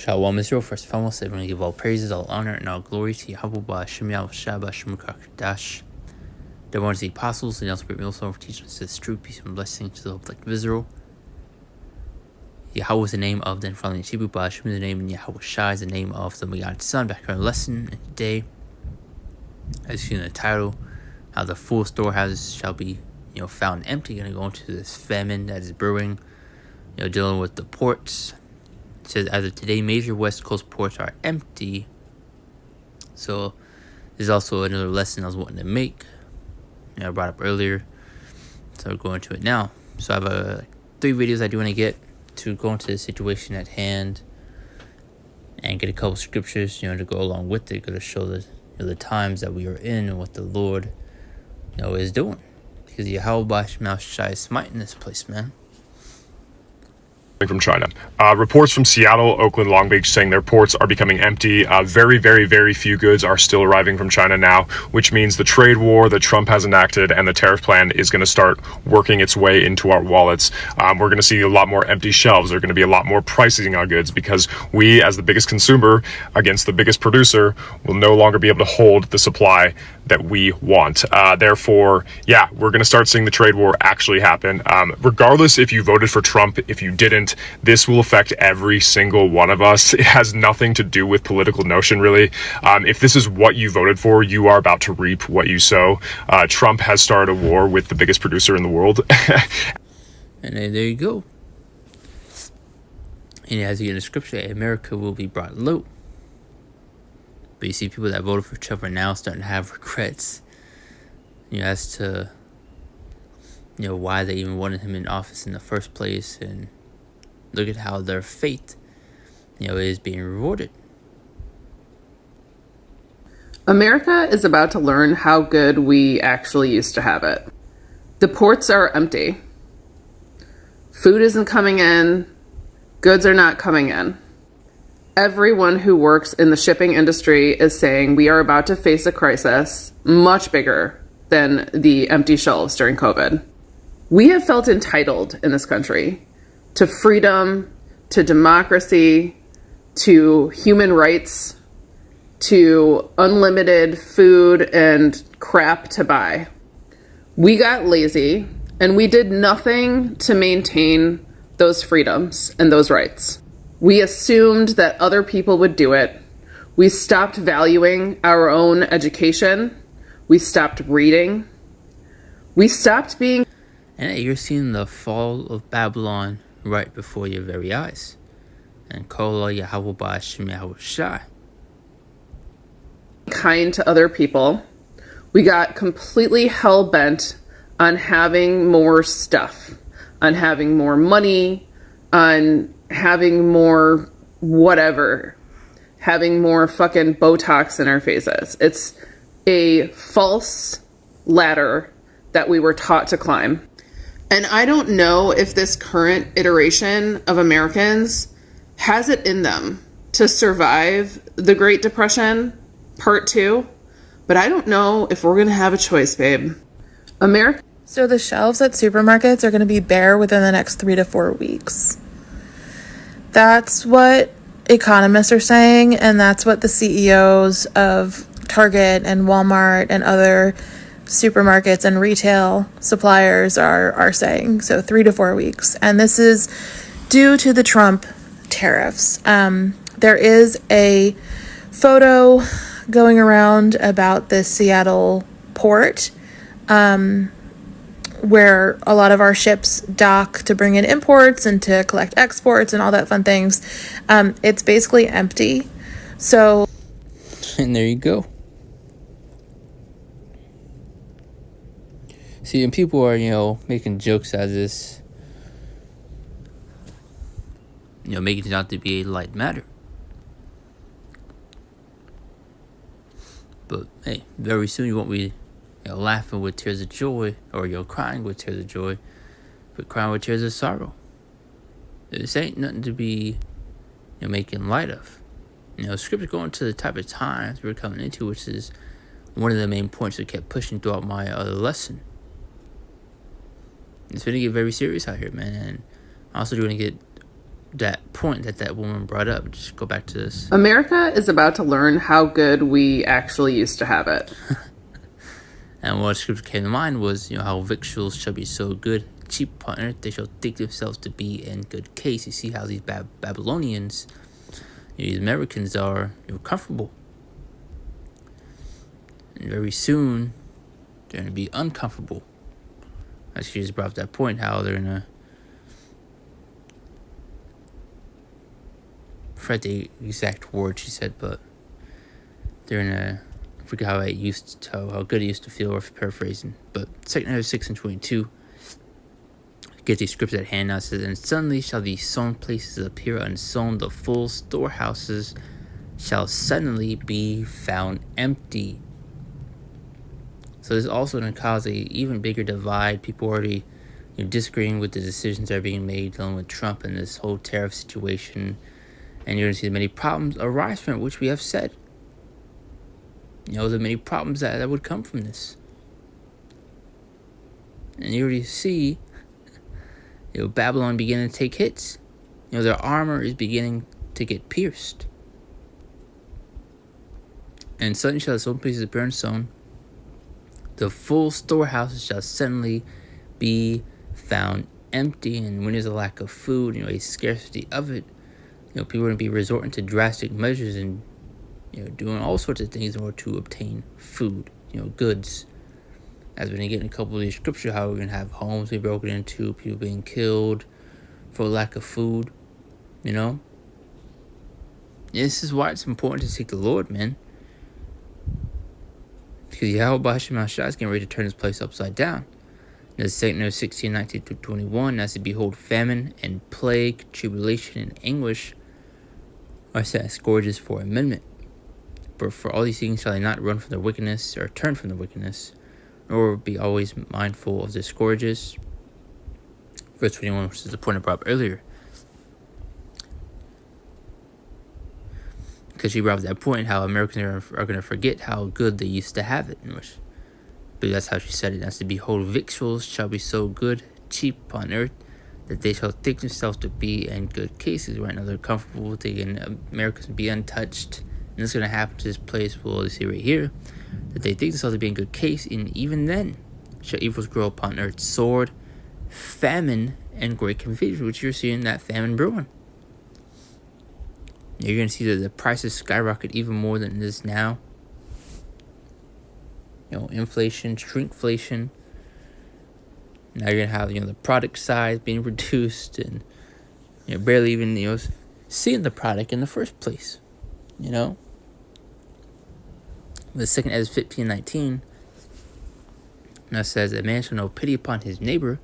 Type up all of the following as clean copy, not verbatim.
Shalom Israel, first and foremost, everyone give all praises, all honor, and all glory to Yahweh Ba'Shem Yahushua Ba'Shem Kakadash. The ones the apostles, and also great milestone for teaching us this true peace and blessing to the whole collective Israel. Yahweh is the name of the infallible Hebrew, Ba'Shem is the name, and Yahweh Shai is the name of the Begotten Son. Back to our lesson, and today, as you see in the title, how the full storehouses shall be, found empty. Going to go into this famine that is brewing, dealing with the ports. It says, as of today, major West Coast ports are empty. So, there's also another lesson I was wanting to make. I brought up earlier. So, we're going to it now. So, I have 3 videos I do want to get to go into the situation at hand and get a couple scriptures, to go along with it. Going to show the times that we are in and what the Lord, is doing. Because Yahweh Ba'Shem Shai is smiting this place, man. From China. Reports from Seattle, Oakland, Long Beach saying their ports are becoming empty. Very, very, very few goods are still arriving from China now, which means the trade war that Trump has enacted and the tariff plan is going to start working its way into our wallets. We're going to see a lot more empty shelves. There's going to be a lot more pricing on goods because we, as the biggest consumer against the biggest producer, will no longer be able to hold the supply that we want. Therefore, we're going to start seeing the trade war actually happen. Regardless if you voted for Trump, if you didn't, this will affect every single one of us. It has nothing to do with political notion, really. If this is what you voted for, you are about to reap what you sow. Trump has started a war with the biggest producer in the world. And there you go. And as you get in the scripture, America will be brought low. But you see people that voted for Trump are now starting to have regrets, as to, why they even wanted him in office in the first place. And look at how their faith, is being rewarded. America is about to learn how good we actually used to have it. The ports are empty. Food isn't coming in. Goods are not coming in. Everyone who works in the shipping industry is saying we are about to face a crisis much bigger than the empty shelves during COVID. We have felt entitled in this country to freedom, to democracy, to human rights, to unlimited food and crap to buy. We got lazy and we did nothing to maintain those freedoms and those rights. We assumed that other people would do it. We stopped valuing our own education. We stopped reading. We stopped being... And you're seeing the fall of Babylon right before your very eyes. And Kol Yahweh Ba'Shem Yahushua. kind to other people. We got completely hell-bent on having more stuff, on having more money, on having more whatever, having more fucking Botox in our faces. It's a false ladder that we were taught to climb. And I don't know if this current iteration of Americans has it in them to survive the Great Depression Part 2, but I don't know if we're going to have a choice, babe. So the shelves at supermarkets are going to be bare within the next 3 to 4 weeks. That's what economists are saying, and that's what the CEOs of Target and Walmart and other supermarkets and retail suppliers are saying. So 3 to 4 weeks. And this is due to the Trump tariffs. There is a photo going around about the Seattle port, where a lot of our ships dock to bring in imports and to collect exports and all that fun things. It's basically empty. So, and there you go. See, and people are, making jokes out of this, making it out to be a light matter. But, hey, very soon you won't be, laughing with tears of joy, or crying with tears of joy, but crying with tears of sorrow. This ain't nothing to be, making light of. Scripture going to the type of times we're coming into, which is one of the main points we kept pushing throughout my other lesson. It's going to get very serious out here, man. And I'm also going to get that point that woman brought up. Just go back to this. America is about to learn how good we actually used to have it. And what scripture came to mind was, how victuals shall be so good, cheap upon earth, they shall think themselves to be in good case. You see how these Babylonians, these Americans are comfortable. And very soon, they're going to be uncomfortable. As she just brought up that point, how they're going to forget the exact word she said, but they're in a, I forget how how good it used to feel, or paraphrasing. But 2 Ezra 6:22 get the scripture at hand now. It says, and suddenly shall the sown places appear unsown, the full storehouses shall suddenly be found empty. So this is also going to cause a even bigger divide. People already disagreeing with the decisions that are being made dealing with Trump and this whole tariff situation. And you're going to see many problems arise from it, which we have said. There are many problems that would come from this. And you already see, Babylon beginning to take hits. Their armor is beginning to get pierced. And suddenly shall the sown places appear unsown. The full storehouses shall suddenly be found empty. And when there's a lack of food, a scarcity of it, people are going to be resorting to drastic measures and, doing all sorts of things in order to obtain food, goods. As we're going to get in a couple of these scriptures, how we're going to have homes being broken into, people being killed for lack of food, This is why it's important to seek the Lord, man. Because Yahweh Hashem HaShai is getting ready to turn this place upside down. There's 2 Ezra 16:19-21, as to behold, famine and plague, tribulation and anguish are set as scourges for amendment. But for all these things shall they not run from their wickedness, or turn from their wickedness, nor be always mindful of their scourges. Verse 21, which is the point I brought up earlier. Because she brought up that point, how Americans are going to forget how good they used to have it. But that's how she said it. As to behold, victuals shall be so good, cheap upon earth, that they shall think themselves to be in good cases. Right now they're comfortable thinking Americans be untouched. And this is going to happen to this place, we'll see right here, that they think themselves to be in good case. And even then shall evils grow upon earth, sword, famine, and great confusion, which you're seeing that famine brewing. You're going to see that the prices skyrocket even more than it is now. Inflation, shrinkflation. Now you're going to have, the product size being reduced and, barely even, seeing the product in the first place, The 2 Ezra 15:19 now says, a man shall no pity upon his neighbor,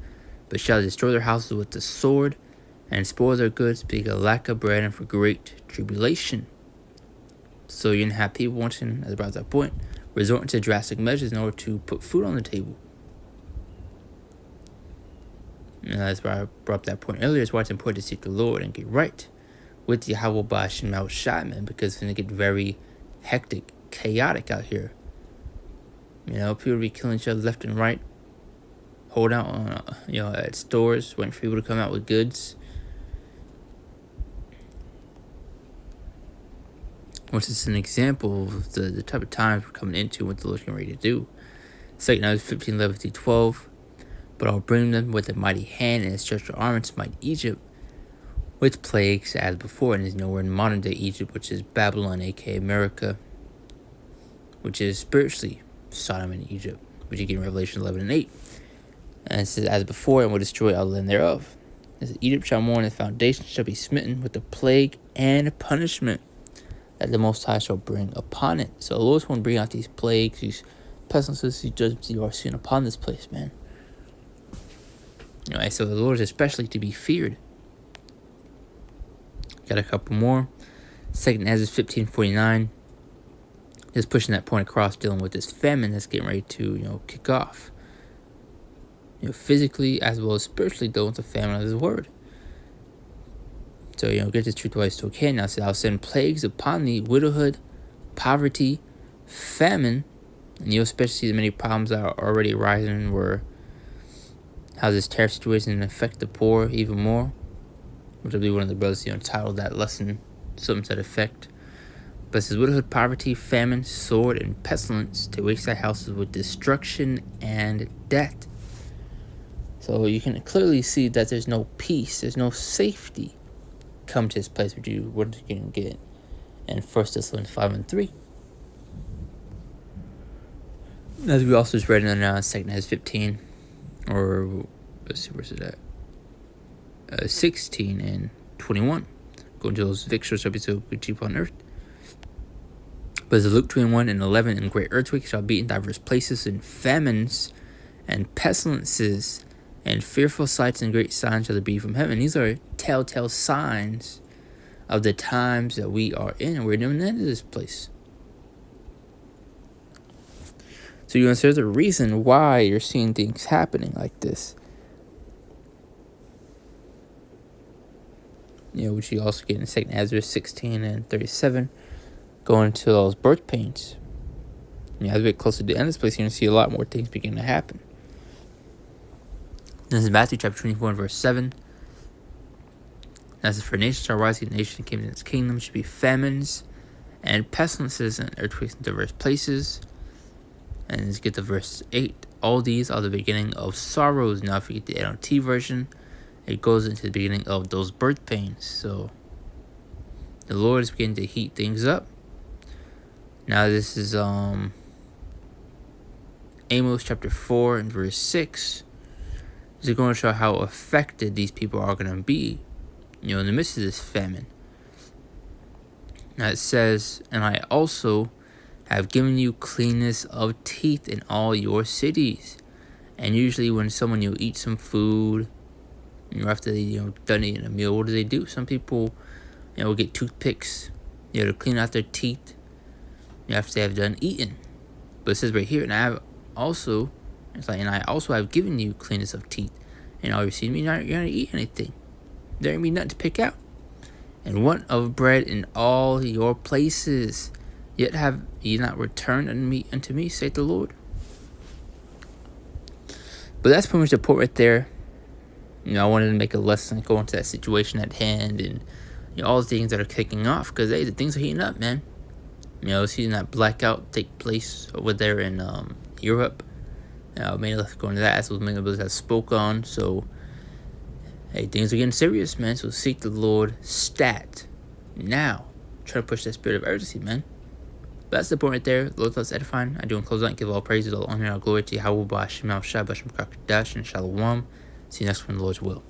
but shall destroy their houses with the sword, and spoil their goods, because of lack of bread and for great tribulation. So you're going to have people wanting, as about that point, resorting to drastic measures in order to put food on the table. And that's why I brought up that point earlier. It's why it's important to seek the Lord and get right with Yahweh Hashem HaShai, man, because it's going to get very hectic, chaotic out here. People be killing each other left and right, hold out on, at stores, waiting for people to come out with goods. Which is an example of the type of times we're coming into, what the Lord's getting ready to do. 2 Ezra 15:11-12. But I'll bring them with a mighty hand and a stretched arm to smite Egypt with plagues as before. And there's nowhere in modern day Egypt, which is Babylon, aka America, which is spiritually Sodom and Egypt, which you get in Revelation 11:8. And it says, as before, and will destroy all the land thereof. It says, Egypt shall mourn, and the foundation shall be smitten with the plague and punishment that the Most High shall bring upon it. So the Lord's going to bring out these plagues, these pestilences, these judgments you are seeing upon this place, man. So the Lord is especially to be feared. Got a couple more. 2 Ezra 15:49. Just pushing that point across, dealing with this famine that's getting ready to, kick off. Physically as well as spiritually, dealing with the famine of His word. So, get this truth while you still can. Now, I'll send plagues upon thee, widowhood, poverty, famine, and you'll especially see the many problems that are already arising, where how this tariff situation affect the poor even more. which I believe one of the brothers, titled that lesson something to that effect. But it says, widowhood, poverty, famine, sword, and pestilence to waste thy houses with destruction and death. So you can clearly see that there's no peace, there's no safety come to this place which you weren't going to get in 1 Thessalonians 5:3. As we also just read in 2 Ezra 15, or let's see, where's it at? 16 and 21. Going to those victories shall be so cheap on earth. But as Luke 21 and 11, and great earthquakes shall be in diverse places, and famines and pestilences and fearful sights and great signs shall there be from heaven. These are telltale signs of the times that we are in, and we're near the end of this place. So you consider the reason why you're seeing things happening like this. Which you also get in 2 Ezra 16 and 37, going to those birth pains. As we get closer to the end of this place, you're going to see a lot more things begin to happen. This is Matthew chapter 24 and verse 7. As for nation shall rise, nation came in its kingdom, should be famines and pestilences and earthquakes in diverse places. And let's get to verse 8. All these are the beginning of sorrows. Now if you get the NLT version, it goes into the beginning of those birth pains. So the Lord is beginning to heat things up. Now this is Amos chapter 4 and verse 6. This is going to show how affected these people are going to be, in the midst of this famine. Now it says, and I also have given you cleanness of teeth in all your cities. And usually when someone, eat some food, after they, done eating a meal, what do? Some people, will get toothpicks, to clean out their teeth, after they have done eating. But it says right here, and I also have given you cleanness of teeth. And all you see me, you're not going to eat anything. There ain't be nothing to pick out. And want of bread in all your places. Yet have ye not returned unto me, saith the Lord. But that's pretty much the point right there. I wanted to make a lesson, go into that situation at hand, and all the things that are kicking off, because the things are heating up, man. Seeing that blackout take place over there in Europe. Maybe let's go into that, as many of us have spoke on. So, hey, things are getting serious, man. So seek the Lord stat now. Try to push that spirit of urgency, man. But that's the point right there. Lord, let's edifying. I do in close out and give all praises, all honor, all glory to Yahweh, Ba'ashem, Al Shai, Ba'ashem, Kakadash, and Shalom. See you next one, the Lord's will.